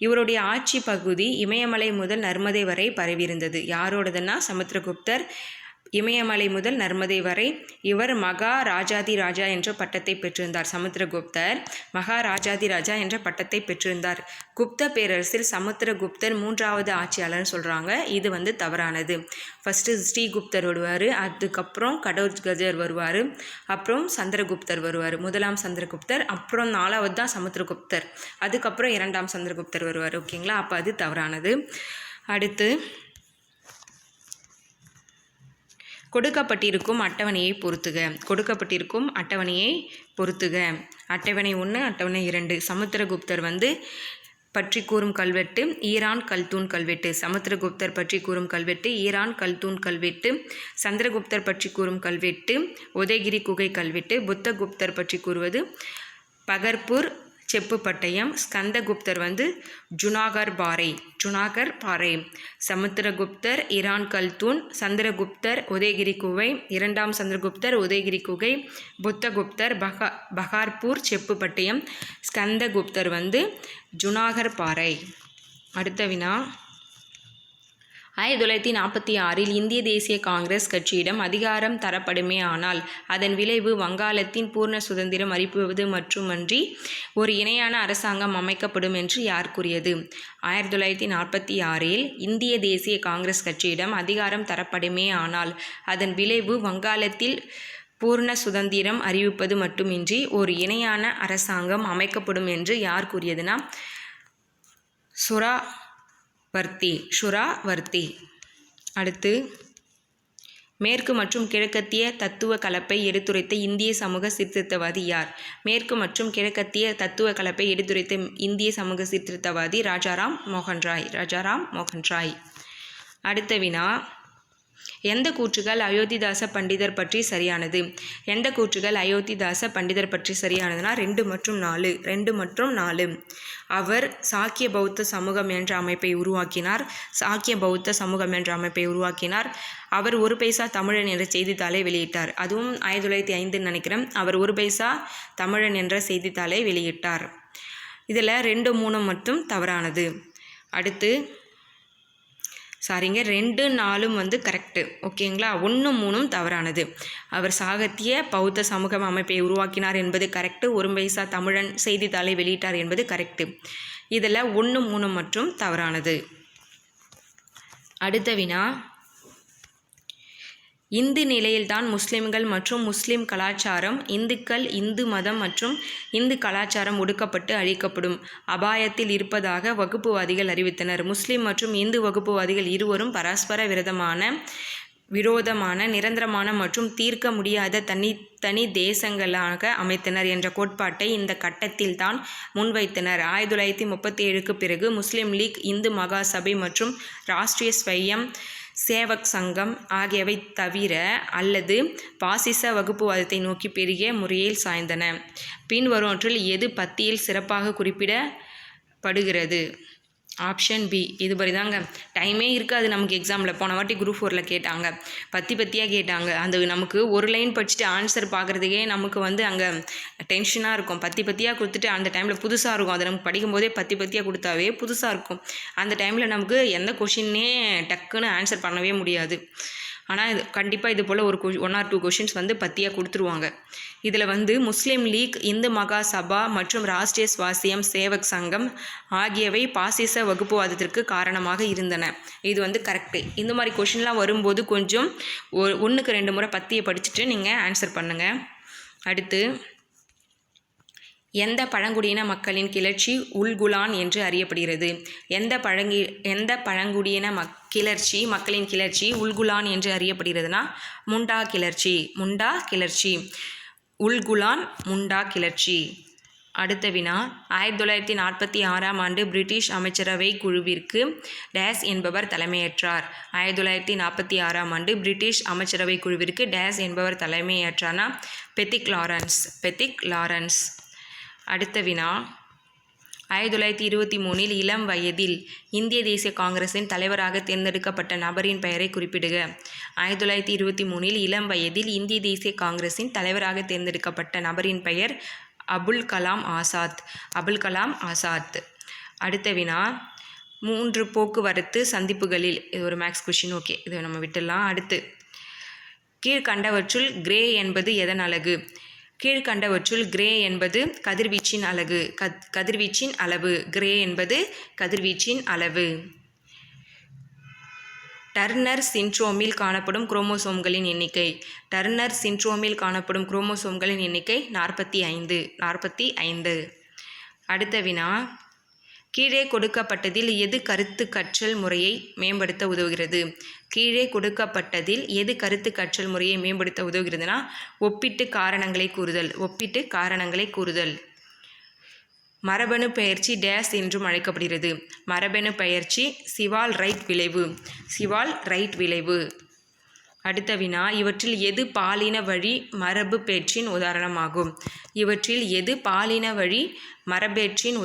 இவருடைய ஆட்சி பகுதி இமயமலை முதல் நர்மதை வரை பரவியிருந்தது. யாரோடதுன்னா சமுத்திரகுப்தர். இமயமலை முதல் நர்மதை வரை. இவர் மகாராஜாதி ராஜா என்ற பட்டத்தை பெற்றிருந்தார். சமுத்திரகுப்தர் மகாராஜாதி என்ற பட்டத்தை பெற்றிருந்தார். குப்த பேரரசில் சமுத்திரகுப்தர் 3வது ஆட்சியாளர்னு சொல்கிறாங்க. இது தவறானது. ஃபஸ்ட்டு ஸ்ரீகுப்தர் வருவார், அதுக்கப்புறம் கடோத்கஜர் வருவார், அப்புறம் சந்திரகுப்தர் வருவார். 1ஆம் சந்திரகுப்தர், அப்புறம் 4வது தான் சமுத்திரகுப்தர், அதுக்கப்புறம் 2ஆம் சந்திரகுப்தர் வருவார். ஓகேங்களா? அப்போ அது தவறானது. அடுத்து, கொடுக்கப்பட்டிருக்கும் அட்டவணையை பொறுத்துக. அட்டவணை 1, அட்டவணை 2. சமுத்திரகுப்தர் பற்றி கூறும் கல்வெட்டு ஈரான் கல்தூன் கல்வெட்டு. சமுத்திரகுப்தர் பற்றி கூறும் கல்வெட்டு ஈரான் கல்தூன் கல்வெட்டு. சந்திரகுப்தர் பற்றி கூறும் கல்வெட்டு உதயகிரி குகை கல்வெட்டு. புத்தகுப்தர் பற்றி கூறுவது பகர்பூர் செப்பு பட்டயம். ஸ்கந்தகுப்தர் ஜுனாகர் பாறை. சமுத்திரகுப்தர் ஈரான் கல்தூன், சந்திரகுப்தர் உதயகிரி குகை, 2ஆம் சந்திரகுப்தர் உதயகிரி குகை, புத்தகுப்தர் பகார்பூர் செப்பு பட்டயம், ஸ்கந்தகுப்தர் ஜுனாகர் பாறை. அடுத்த வினா, 1946 இந்திய தேசிய காங்கிரஸ் கட்சியிடம் அதிகாரம் தரப்படுமே ஆனால் அதன் விளைவு வங்காளத்தின் பூர்ண சுதந்திரம் அறிவிப்பது மட்டுமன்றி ஒரு இணையான அரசாங்கம் அமைக்கப்படும் என்று யார் கூறியது? 1946 இந்திய தேசிய காங்கிரஸ் கட்சியிடம் அதிகாரம் தரப்படுமே ஆனால் அதன் விளைவு வங்காளத்தில் பூர்ண சுதந்திரம் அறிவிப்பது மட்டுமின்றி ஒரு இணையான அரசாங்கம் அமைக்கப்படும் என்று யார் கூறியதுன்னா சுராவர்த்தி. அடுத்து, மேற்கு மற்றும் கிழக்கத்திய தத்துவ கலப்பை எடுத்துரைத்த இந்திய சமூக சீர்திருத்தவாதி யார்? மேற்கு மற்றும் கிழக்கத்திய தத்துவ கலப்பை எடுத்துரைத்த இந்திய சமூக சீர்திருத்தவாதி ராஜாராம் மோகன் ராய். அடுத்த வினா, எந்த கூற்றுகள் அயோத்திதாச பண்டிதர் பற்றி சரியானது? எந்த கூற்றுகள் அயோத்திதாச பண்டிதர் பற்றி சரியானதுன்னா 2 மற்றும் 4. அவர் சாக்கிய பௌத்த சமூகம் என்ற அமைப்பை உருவாக்கினார். அவர் 1 பைசா தமிழன் என்ற செய்தித்தாளை வெளியிட்டார். அதுவும் 1905 நினைக்கிறேன். அவர் 1 பைசா தமிழன் என்ற செய்தித்தாளை வெளியிட்டார். இதில் 2, 3 மட்டும் தவறானது. அடுத்து, 2, 4 கரெக்டு. ஓகேங்களா? 1, 3 தவறானது. அவர் சாகித்ய பௌத்த சமூக அமைப்பை உருவாக்கினார் என்பது கரெக்டு. 1 பைசா தமிழன் செய்தித்தாளை வெளியிட்டார் என்பது கரெக்டு. இதில் 1, 3 மற்றும் தவறானது. அடுத்த வினா, இந்து நிலையில்தான் முஸ்லிம்கள் மற்றும் முஸ்லிம் கலாச்சாரம், இந்துக்கள், இந்து மதம் மற்றும் இந்து கலாச்சாரம் ஒடுக்கப்பட்டு அழிக்கப்படும் அபாயத்தில் இருப்பதாக வகுப்புவாதிகள் அறிவித்தனர். முஸ்லிம் மற்றும் இந்து வகுப்புவாதிகள் இருவரும் பரஸ்பர விரோதமான நிரந்தரமான மற்றும் தீர்க்க முடியாத தனி தேசங்களாக அமைத்தனர் என்ற கோட்பாட்டை இந்த கட்டத்தில் தான் முன்வைத்தனர். 1937 பிறகு முஸ்லிம் லீக், இந்து மகா சபை மற்றும் ராஷ்டிரிய ஸ்வயம் சேவக் சங்கம் ஆகியவை தவிர அல்லது பாசிச வகுப்புவாதத்தை நோக்கி பெருகிய முறையில் சாய்ந்தன. பின்வருவற்றில் எது பத்தியில் சிறப்பாக குறிப்பிடப்படுகிறது? Option B. இது மாதிரி தாங்க, டைமே இருக்காது நமக்கு எக்ஸாமில். போன வாட்டி குரூப் 4ல் கேட்டாங்க, பத்தியாக கேட்டாங்க. அந்த நமக்கு ஒரு லைன் படிச்சுட்டு ஆன்சர் பார்க்குறதுக்கே நமக்கு அங்கே டென்ஷனாக இருக்கும். பத்தியாக கொடுத்துட்டு அந்த டைமில் புதுசாக இருக்கும். அதை நமக்கு படிக்கும்போதே பத்தியாக கொடுத்தாவே புதுசாக இருக்கும். அந்த டைமில் நமக்கு எந்த கொஷின்னே டக்குன்னு ஆன்சர் பண்ணவே முடியாது. ஆனால் இது கண்டிப்பாக இது போல் ஒரு 1 or 2 கொஷின்ஸ் வந்து பத்தியாக கொடுத்துருவாங்க. இதில் வந்து முஸ்லீம் லீக், இந்து மகா சபா மற்றும் ராஷ்ட்ரிய ஸ்வாசியம் சேவக் சங்கம் ஆகியவை பாசிச வகுப்புவாதத்திற்கு காரணமாக இருந்தன. இது வந்து கரெக்டு. இந்த மாதிரி கொஷின்லாம் வரும்போது கொஞ்சம் 1க்கு 2 முறை பத்தியை படிச்சுட்டு நீங்கள் ஆன்சர் பண்ணுங்கள். அடுத்து, எந்த பழங்குடியின மக்களின் கிளர்ச்சி உல்குலான் என்று அறியப்படுகிறது? எந்த பழங்குடியின மக்களின் கிளர்ச்சி உல்குலான் என்று அறியப்படுகிறதுனா முண்டா கிளர்ச்சி. உல்குலான் முண்டா கிளர்ச்சி. அடுத்த வினா, 1946ஆம் ஆண்டு பிரிட்டிஷ் அமைச்சரவை குழுவிற்கு டேஸ் என்பவர் தலைமையேற்றார். 1946ஆம் ஆண்டு பிரிட்டிஷ் அமைச்சரவை குழுவிற்கு டேஸ் என்பவர் தலைமையேற்றார்னா பெத்திக் லாரன்ஸ். அடுத்த வினா, 1923இல் இளம் வயதில் இந்திய தேசிய காங்கிரசின் தலைவராக தேர்ந்தெடுக்கப்பட்ட நபரின் பெயரை குறிப்பிடுக. 1923இல் இளம் வயதில் இந்திய தேசிய காங்கிரசின் தலைவராக தேர்ந்தெடுக்கப்பட்ட நபரின் பெயர் அபுல் கலாம் ஆசாத். அடுத்த வினா, 3 போக்குவரத்து சந்திப்புகளில், இது ஒரு மேக்ஸ் கொஷின், ஓகே, இதை நம்ம விட்டுடலாம். அடுத்து, கீழ்கண்டவற்றுள் கிரே என்பது எதன் அலகு? கீழ்கண்டவற்றுள் கிரே என்பது கதிர்வீச்சின் அளவு. கிரே என்பது கதிர்வீச்சின் அளவு. டர்னர் சிண்ட்ரோமில் காணப்படும் குரோமோசோம்களின் எண்ணிக்கை. 45. அடுத்த வினா, கீழே கொடுக்கப்பட்டதில் எது கருத்து கற்றல் முறையை மேம்படுத்த உதவுகிறது? ஒப்பிட்டு காரணங்களை கூறுதல். மரபணு பெயர்ச்சி டேஸ் என்றும் அழைக்கப்படுகிறது. மரபணு பெயர்ச்சி சிவால் ரைட் விளைவு. அடுத்த வினா, இவற்றில் எது பாலின வழி மரபு பேற்றின்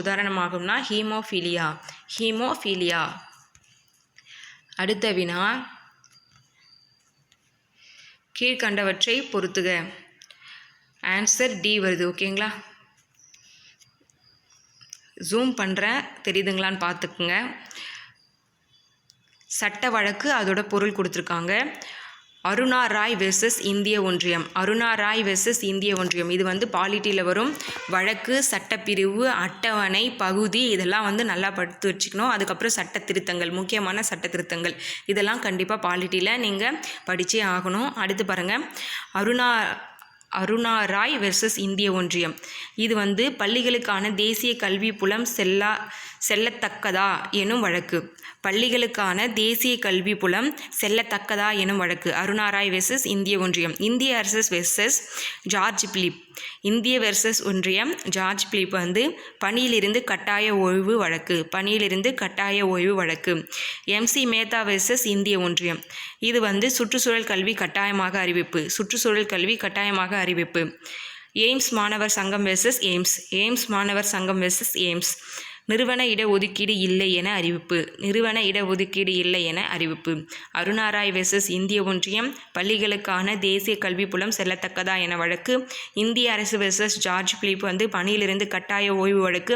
உதாரணமாகும்னா ஹீமோஃபீலியா. அடுத்த வினா, கீழ்கண்டவற்றை பொறுத்துக. ஆன்சர் டி வருது. ஓகேங்களா, ஜூம் பண்ணுறேன், தெரியுதுங்களான்னு பார்த்துக்குங்க. சட்ட வழக்கு, அதோட பொருள் கொடுத்துருக்காங்க. அருணா ராய் வெர்சஸ் இந்திய ஒன்றியம். இது வந்து பாலிட்டியில் வரும் வழக்கு, சட்டப்பிரிவு, அட்டவணை, பகுதி, இதெல்லாம் வந்து நல்லா படித்து வச்சுக்கணும். அதுக்கப்புறம் சட்ட திருத்தங்கள், முக்கியமான சட்ட திருத்தங்கள், இதெல்லாம் கண்டிப்பாக பாலிட்டியில் நீங்கள் படித்தே ஆகணும். அடுத்து பாருங்கள், அருணா ராய் வெர்சஸ் இந்திய ஒன்றியம். இது வந்து பள்ளிகளுக்கான தேசிய கல்வி புலம் செல்லத்தக்கதா எனும் வழக்கு. அருணா ராய் வெர்சஸ் இந்திய ஒன்றியம். இந்திய வெர்சஸ் ஜார்ஜ் பிலிப். இந்திய வெர்சஸ் ஒன்றியம் ஜார்ஜ் பிலிப் வந்து பணியிலிருந்து கட்டாய ஓய்வு வழக்கு. MC மேத்தா வெர்சஸ் இந்திய ஒன்றியம். இது வந்து சுற்றுச்சூழல் கல்வி கட்டாயமாக அறிவிப்பு. எய்ம்ஸ் மாணவர் சங்கம் வெர்சஸ் எய்ம்ஸ். நிறுவன இடஒதுக்கீடு இல்லை என அறிவிப்பு. அருணா ராய் வெர்சஸ் இந்திய ஒன்றியம். பள்ளிகளுக்கான தேசிய கல்வி புலம் செல்லத்தக்கதா என வழக்கு. இந்திய அரசு வெர்சஸ் ஜார்ஜ் பிலிப் வந்து பணியிலிருந்து கட்டாய ஓய்வு வழக்கு.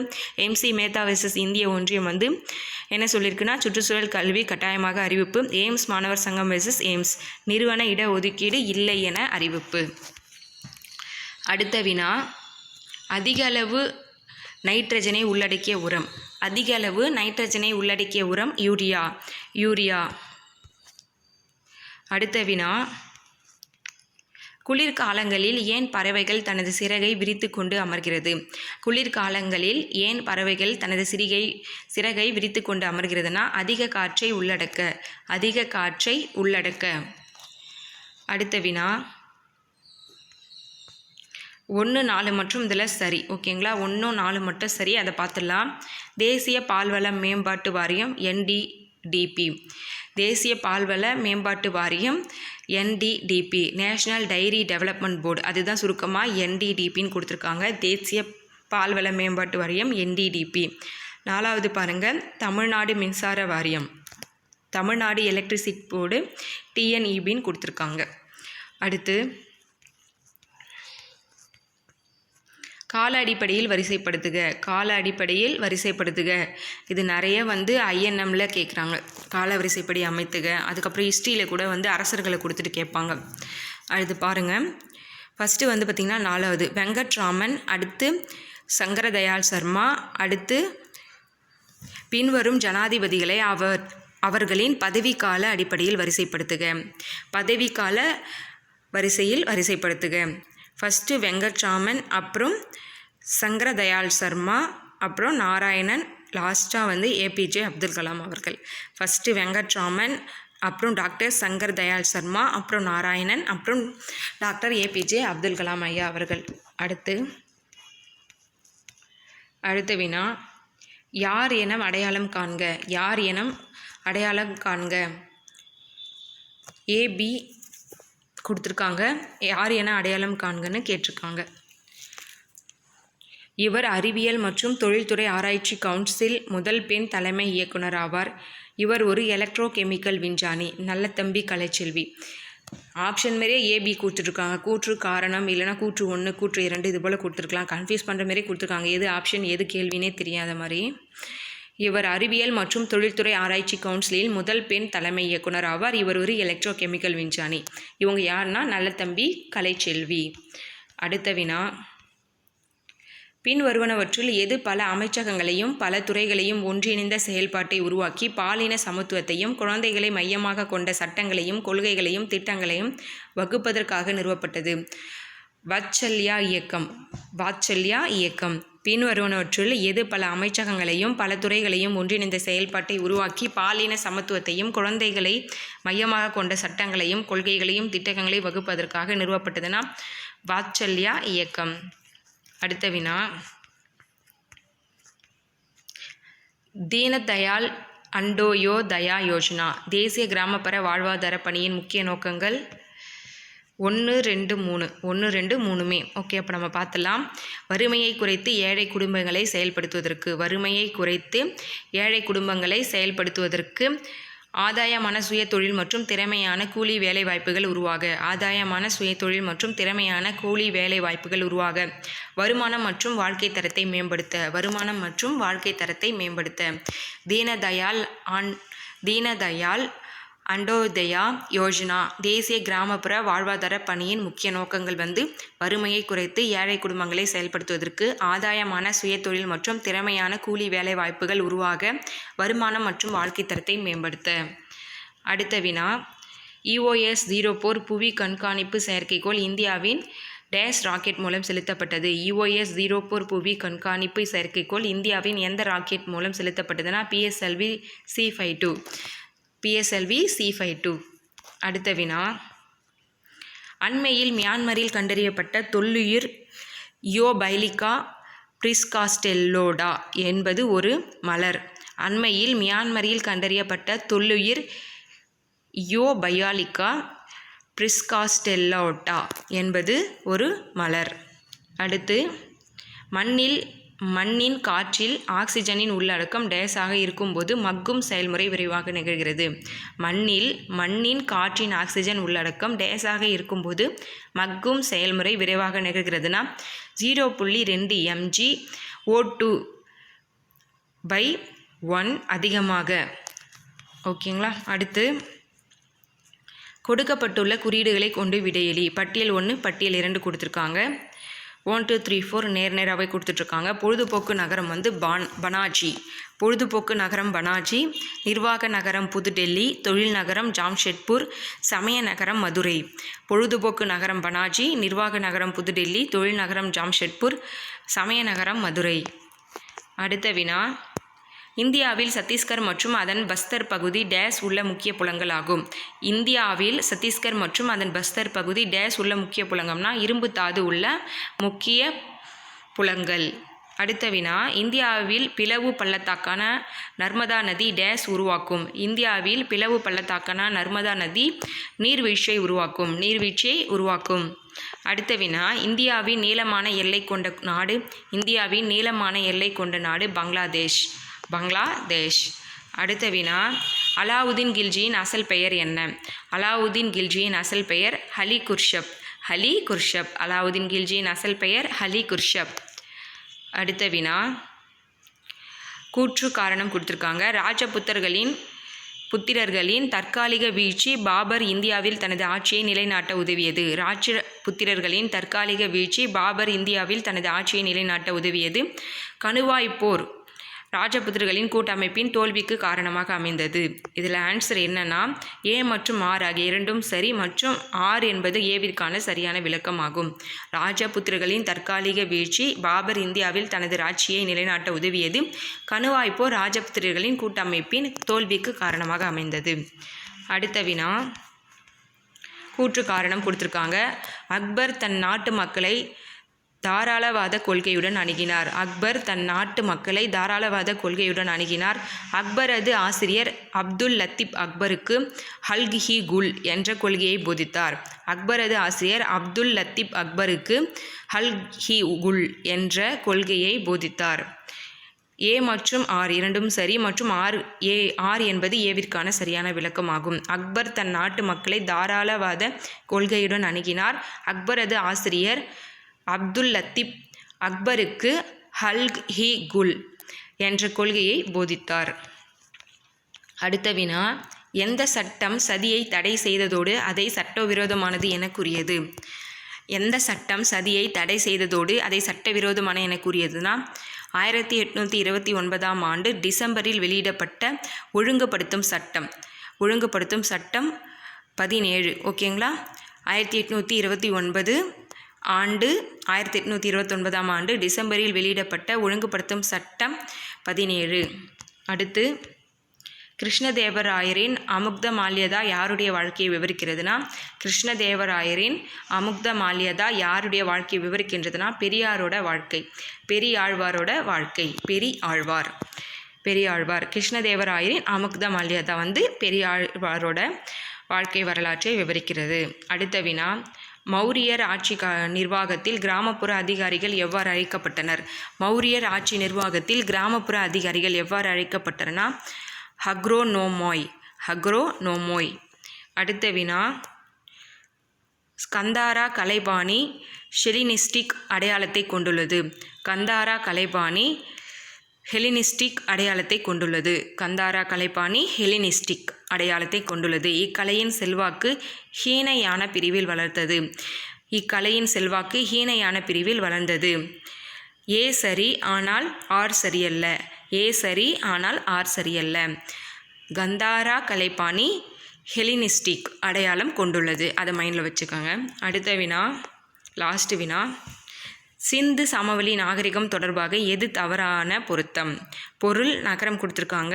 MC மேத்தா வெர்சஸ் இந்திய ஒன்றியம் வந்து என்ன சொல்லியிருக்குன்னா சுற்றுச்சூழல் கல்வி கட்டாயமாக அறிவிப்பு. எய்ம்ஸ் மாணவர் சங்கம் வெர்சஸ் எய்ம்ஸ், நிறுவன இடஒதுக்கீடு இல்லை என அறிவிப்பு. அடுத்த வினா, அதிக அளவு நைட்ரஜனை உள்ளடக்கிய உரம் யூரியா. அடுத்த வினா, குளிர்காலங்களில் ஏன் பறவைகள் தனது சிறகை விரித்து கொண்டு அமர்கிறது? அதிக காற்றை உள்ளடக்க. அடுத்த வினா, 1, 4 மற்றும் இதில் சரி. ஓகேங்களா, 1, 4 மட்டும் சரி, அதை பார்த்துடலாம். தேசிய பால்வள மேம்பாட்டு வாரியம் NDDP, national diary development board, அதுதான் சுருக்கமாக NDDPன்னு கொடுத்துருக்காங்க. தேசிய பால்வள மேம்பாட்டு வாரியம் NDDP. 4வது பாருங்கள், தமிழ்நாடு மின்சார வாரியம், தமிழ்நாடு எலக்ட்ரிசிட்டி போர்டு TNEBன்னு கொடுத்துருக்காங்க. அடுத்து, கால அடிப்படையில் வரிசைப்படுத்துக. கால அடிப்படையில் வரிசைப்படுத்துக. இது நிறைய வந்து ஐஎன்எம்ல கேட்குறாங்க. கால வரிசைப்படி அமைத்துக. அதுக்கப்புறம் ஹிஸ்ட்ரியில் கூட வந்து அரசர்களை கொடுத்துட்டு கேட்பாங்க. அது பாருங்கள். ஃபஸ்ட்டு வந்து பார்த்திங்கன்னா 4வது வெங்கட்ராமன், அடுத்து சங்கரதயாள் சர்மா, அடுத்து பின்வரும் ஜனாதிபதிகளை அவர்களின் பதவிக்கால அடிப்படையில் வரிசைப்படுத்துக. பதவிக்கால வரிசையில் வரிசைப்படுத்துக. ஃபஸ்ட்டு வெங்கட்ராமன், அப்புறம் சங்கரதயாள் சர்மா, அப்புறம் நாராயணன், லாஸ்ட்டாக வந்து ஏபிஜே அப்துல் கலாம் அவர்கள். ஃபஸ்ட்டு வெங்கட்ராமன், அப்புறம் டாக்டர் சங்கர் தயாள் சர்மா, அப்புறம் நாராயணன், அப்புறம் டாக்டர் ஏபிஜே அப்துல் கலாம் ஐயா அவர்கள். அடுத்த வினா, யார் எனம் அடையாளம் காண்க. யார் எனம் அடையாளம் காண்க. ஏபி கொடுத்துருக்காங்க. யார் என அடையாளம் காண்கன்னு கேட்டிருக்காங்க. இவர் அறிவியல் மற்றும் தொழில்துறை ஆராய்ச்சி கவுன்சில் முதல் பெண் தலைமை இயக்குனர் ஆவார். இவர் ஒரு எலக்ட்ரோ கெமிக்கல் விஞ்ஞானி. நல்லதம்பி கலைச்செல்வி. ஆப்ஷன் மாரியே ஏபி கொடுத்துட்ருக்காங்க. கூற்று காரணம் இல்லைனா கூற்று 1 கூற்று 2 இது போல் கொடுத்துருக்கலாம். கன்ஃபியூஸ் பண்ணுற மாரி கொடுத்துருக்காங்க. எது ஆப்ஷன் எது கேள்வினே தெரியாத மாதிரி. இவர் அறிவியல் மற்றும் தொழில்துறை ஆராய்ச்சி கவுன்சிலில் முதல் பெண் தலைமை இயக்குனர் ஆவார். இவர் ஒரு எலக்ட்ரோ கெமிக்கல் விஞ்ஞானி. இவங்க யாருன்னா நல்லதம்பி கலைச்செல்வி. அடுத்த வினா, பின் வருவனவற்றுள் எது பல அமைச்சகங்களையும் பல துறைகளையும் ஒன்றிணைந்த செயல்பாட்டை உருவாக்கி பாலின சமத்துவத்தையும் குழந்தைகளை மையமாக கொண்ட சட்டங்களையும் கொள்கைகளையும் திட்டங்களையும் வகுப்பதற்காக நிறுவப்பட்டது? வாத்சல்யா இயக்கம். வாத்சல்யா இயக்கம். பின் வருவனவற்றுள் எது பல அமைச்சகங்களையும் பல துறைகளையும் ஒன்றிணைந்த செயல்பாட்டை உருவாக்கி பாலின சமத்துவத்தையும் குழந்தைகளை மையமாக கொண்ட சட்டங்களையும் கொள்கைகளையும் திட்டங்களையும் வகுப்பதற்காக நிறுவப்பட்டதுன்னா வாத்சல்யா இயக்கம். அடுத்த வினா, தீனதயாள் அண்டோயோதயா யோஜனா தேசிய கிராமப்புற வாழ்வாதார பணியின் முக்கிய நோக்கங்கள் 1, 2, 3. 1, 2, 3மே ஓகே. அப்போ நம்ம பார்த்துலாம். வறுமையை குறைத்து ஏழை குடும்பங்களை செயல்படுத்துவதற்கு. வறுமையை குறைத்து ஏழை குடும்பங்களை செயல்படுத்துவதற்கு ஆதாயமான சுய தொழில் மற்றும் திறமையான கூலி வேலை வாய்ப்புகள் உருவாக. ஆதாயமான சுய தொழில் மற்றும் திறமையான கூலி வேலை வாய்ப்புகள் உருவாக. வருமானம் மற்றும் வாழ்க்கை தரத்தை மேம்படுத்த. வருமானம் மற்றும் வாழ்க்கை தரத்தை மேம்படுத்த. தீனதயாள் அண்டோதயா யோஜனா தேசிய கிராமப்புற வாழ்வாதார பணியின் முக்கிய நோக்கங்கள் வந்து வறுமையை குறைத்து ஏழை குடும்பங்களை செயல்படுத்துவதற்கு ஆதாயமான சுய தொழில் மற்றும் திறமையான கூலி வேலை வாய்ப்புகள் உருவாக. வருமானம் மற்றும் வாழ்க்கை தரத்தை மேம்படுத்த. அடுத்த வினா, EOS 04 புவி கண்காணிப்பு செயற்கைக்கோள் இந்தியாவின் டேஷ் ராக்கெட் மூலம் செலுத்தப்பட்டது. EOS 04 புவி கண்காணிப்பு செயற்கைக்கோள் இந்தியாவின் எந்த ராக்கெட் மூலம் செலுத்தப்பட்டதுன்னா PSLV C-52. PSLV C-52. அடுத்த வினா, அண்மையில் மியான்மரில் கண்டறியப்பட்ட தொல்லுயிர் யோபைலிகா பிரிஸ்காஸ்டெல்லோடா என்பது ஒரு மலர். அண்மையில் மியான்மரில் கண்டறியப்பட்ட தொல்லுயிர் யோபைலிகா பிரிஸ்காஸ்டெல்லோடா என்பது ஒரு மலர். அடுத்து, மண்ணின் காற்றில் ஆக்சிஜனின் உள்ளடக்கம் டேஸாக இருக்கும்போது மக்கும் செயல்முறை விரைவாக நிகழ்கிறது. மண்ணின் காற்றின் ஆக்சிஜன் உள்ளடக்கம் டேஸாக இருக்கும்போது மக்கும் செயல்முறை விரைவாக நிகழ்கிறதுனா 0.2 mg O2/1 அதிகமாக. ஓகேங்களா. அடுத்து, கொடுக்கப்பட்டுள்ள குறியீடுகளை கொண்டு விடையளி. பட்டியல் 1 பட்டியல் 2 கொடுத்துருக்காங்க. 1, 2, 3, 4 நேராகவே கொடுத்துட்ருக்காங்க. பொழுதுபோக்கு நகரம் வந்து பனாஜி. பொழுதுபோக்கு நகரம் பனாஜி. நிர்வாக நகரம் புதுடெல்லி. தொழில் நகரம் ஜாம்ஷெட்பூர். சமய நகரம் மதுரை. பொழுதுபோக்கு நகரம் பனாஜி. நிர்வாக நகரம் புதுடெல்லி. தொழில் நகரம் ஜாம்ஷெட்பூர். சமய நகரம் மதுரை. அடுத்த வினா, இந்தியாவில் சத்தீஸ்கர் மற்றும் அதன் பஸ்தர் பகுதி டேஸ் உள்ள முக்கிய புலங்கள் ஆகும். இந்தியாவில் சத்தீஸ்கர் மற்றும் அதன் பஸ்தர் பகுதி டேஸ் உள்ள முக்கிய புலங்கம்னா இரும்பு தாது உள்ள முக்கிய புலங்கள். அடுத்த வினா, இந்தியாவில் பிளவு பள்ளத்தாக்கான நர்மதா நதி டேஸ் உருவாக்கும். இந்தியாவில் பிளவு பள்ளத்தாக்கான நர்மதா நதி நீர்வீழ்ச்சியை உருவாக்கும். அடுத்த வினா, இந்தியாவின் நீளமான எல்லை கொண்ட நாடு. இந்தியாவின் நீளமான எல்லை கொண்ட நாடு பங்களாதேஷ். அடுத்த வினா, அலாவுதீன் கில்ஜியின் அசல் பெயர் என்ன? அலாவுதீன் கில்ஜியின் அசல் பெயர் அலி குர்ஷப். அலாவுதீன் கில்ஜியின் அசல் பெயர் அலி குர்ஷப். அடுத்த வினா கூற்று காரணம் கொடுத்துருக்காங்க. புத்திரர்களின் தற்காலிக வீழ்ச்சி பாபர் இந்தியாவில் தனது ஆட்சியை நிலைநாட்ட உதவியது. ராஜபுத்திரர்களின் தற்காலிக வீழ்ச்சி பாபர் இந்தியாவில் தனது ஆட்சியை நிலைநாட்ட உதவியது. கணுவாய் போர் ராஜபுத்திரர்களின் கூட்டமைப்பின் தோல்விக்கு காரணமாக அமைந்தது. இதில் ஆன்சர் என்னன்னா ஏ மற்றும் ஆர் ஆகிய இரண்டும் சரி மற்றும் ஆர் என்பது ஏவிற்கான சரியான விளக்கமாகும். ராஜபுத்திரர்களின் தற்காலிக வீழ்ச்சி பாபர் இந்தியாவில் தனது ஆட்சியை நிலைநாட்ட உதவியது. கணுவாய் போர் ராஜபுத்திரர்களின் கூட்டமைப்பின் தோல்விக்கு காரணமாக அமைந்தது. அடுத்த வினா கூற்று காரணம் கொடுத்துருக்காங்க. அக்பர் தன் நாட்டு மக்களை தாராளவாத கொள்கையுடன் அணுகினார். அக்பரது ஆசிரியர் அப்துல் லத்தீப் அக்பருக்கு ஹல்க்-இ குல் என்ற கொள்கையை போதித்தார். ஏ மற்றும் ஆர் இரண்டும் சரி மற்றும் ஆர் என்பது ஏவிற்கான சரியான விளக்கமாகும். அக்பர் தன் நாட்டு மக்களை தாராளவாத கொள்கையுடன் அணுகினார். அக்பரது ஆசிரியர் அப்துல் லத்தீப் அக்பருக்கு ஹல்க்-இ குல் என்ற கொள்கையை போதித்தார். அடுத்த வினா எந்த சட்டம் சதியை தடை செய்ததோடு அதை சட்டவிரோதமானது என கூறியது? எந்த சட்டம் சதியை தடை செய்ததோடு அதை சட்டவிரோதமான என கூறியதுன்னா 1829ஆம் ஆண்டு டிசம்பரில் வெளியிடப்பட்ட ஒழுங்குபடுத்தும் சட்டம் 17. ஓகேங்களா. 1829ஆம் ஆண்டு டிசம்பரில் வெளியிடப்பட்ட ஒழுங்குபடுத்தும் சட்டம் 17. அடுத்து கிருஷ்ணதேவராயரின் அமுக்தமால்யதா யாருடைய வாழ்க்கையை விவரிக்கிறதுனா கிருஷ்ணதேவராயரின் அமுக்தமால்யதா யாருடைய வாழ்க்கையை விவரிக்கின்றதுனா பெரியாரோட வாழ்க்கை, பெரியாழ்வாரோட வாழ்க்கை, பெரியாழ்வார். கிருஷ்ணதேவராயரின் அமுக்தமால்யதா பெரியாழ்வாரோட வாழ்க்கை வரலாற்றை விவரிக்கிறது. அடுத்த வினா மௌரியர் ஆட்சி நிர்வாகத்தில் கிராமப்புற அதிகாரிகள் எவ்வாறு அழைக்கப்பட்டனர்? மௌரியர் ஆட்சி நிர்வாகத்தில் கிராமப்புற அதிகாரிகள் எவ்வாறு அழைக்கப்பட்டனர்னா ஹக்ரோனோமோய். அடுத்த வினா கந்தாரா கலைபாணி ஹெலினிஸ்டிக் அடையாளத்தை கொண்டுள்ளது. கந்தாரா கலைபாணி ஹெலினிஸ்டிக் அடையாளத்தை கொண்டுள்ளது. இக்கலையின் செல்வாக்கு ஹீனயான பிரிவில் வளர்ந்தது. ஏ சரி ஆனால் ஆர் சரியல்ல. கந்தாரா கலைபாணி ஹெலினிஸ்டிக் அடையாளம் கொண்டுள்ளது. அதை மைண்டில் வச்சுக்கோங்க. அடுத்த வினா லாஸ்ட் வினா சிந்து சமவெளி நாகரிகம் தொடர்பாக எது தவறான பொருத்தம்? பொருள் நகரம் கொடுத்துருக்காங்க.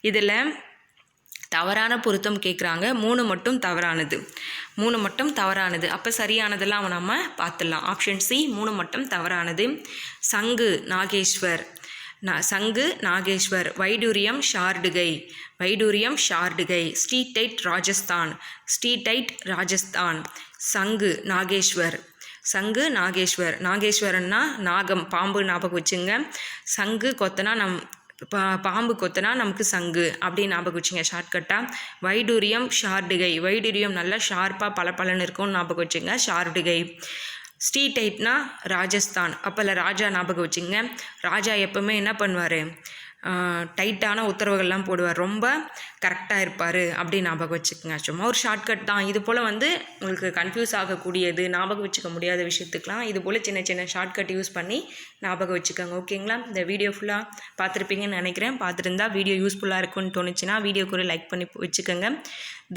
இதில் தவறான பொருத்தம் கேட்குறாங்க. 3 மட்டும் தவறானது. அப்போ சரியானதெல்லாம் நம்ம பார்த்துடலாம். ஆப்ஷன் சி 3 மட்டும் தவறானது. சங்கு நாகேஸ்வர், வைடூரியம் ஷார்டுகை, ஸ்டீடைட் ராஜஸ்தான், சங்கு நாகேஸ்வரன்னா நாகம், பாம்பு ஞாபகம் வச்சுங்க. சங்கு கொத்தனா பாம்பு கொத்தனா நமக்கு சங்கு அப்படின்னு ஞாபகம் வச்சுங்க ஷார்ட்கட்டாக. வைடூரியம் நல்லா ஷார்ப்பாக பளபளன்னு இருக்கும்னு ஞாபகம் வச்சுங்க, ஷார்டுகை. ஸ்டீடைட்னா ராஜஸ்தான், அப்போல ராஜா ஞாபகம் வச்சுங்க. ராஜா எப்போவுமே என்ன பண்ணுவார், டைட்டான உத்தரவுகள்லாம் போடுவார், ரொம்ப கரெக்டாக இருப்பார் அப்படின்னு ஞாபகம் வச்சுக்கோங்க. சும்மா ஒரு ஷார்ட்கட் தான். இது போல் உங்களுக்கு கன்ஃபியூஸ் ஆகக்கூடியது, ஞாபகம் வச்சுக்க முடியாத விஷயத்துக்கெலாம் இது போல் சின்ன சின்ன ஷார்ட்கட் யூஸ் பண்ணி ஞாபகம் வச்சுக்கோங்க. ஓகேங்களா. இந்த வீடியோ ஃபுல்லாக பார்த்துருப்பீங்கன்னு நினைக்கிறேன். பார்த்துருந்தா வீடியோ யூஸ்ஃபுல்லாக இருக்குன்னு தோணுச்சுன்னா வீடியோக்கு ஒரு லைக் பண்ணி வச்சுக்கோங்க.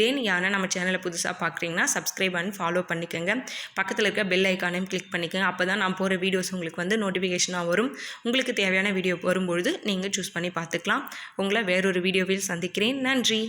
தென் யாரா நம்ம சேனலை புதுசாக பார்க்குறீங்கன்னா சப்ஸ்கிரைப் பண்ணி ஃபாலோ பண்ணிக்கோங்க. பக்கத்தில் இருக்க பெல் ஐக்கானையும் கிளிக் பண்ணிக்கோங்க. அப்போ தான் நான் போகிற வீடியோஸ் உங்களுக்கு நோட்டிஃபிகேஷனாக வரும். உங்களுக்கு தேவையான வீடியோ வரும்பொழுது நீங்கள் சூஸ் பண்ணி பார்த்துக்கலாம். உங்களை வேறொரு வீடியோவில் சந்திக்கிறேன். நன்றி.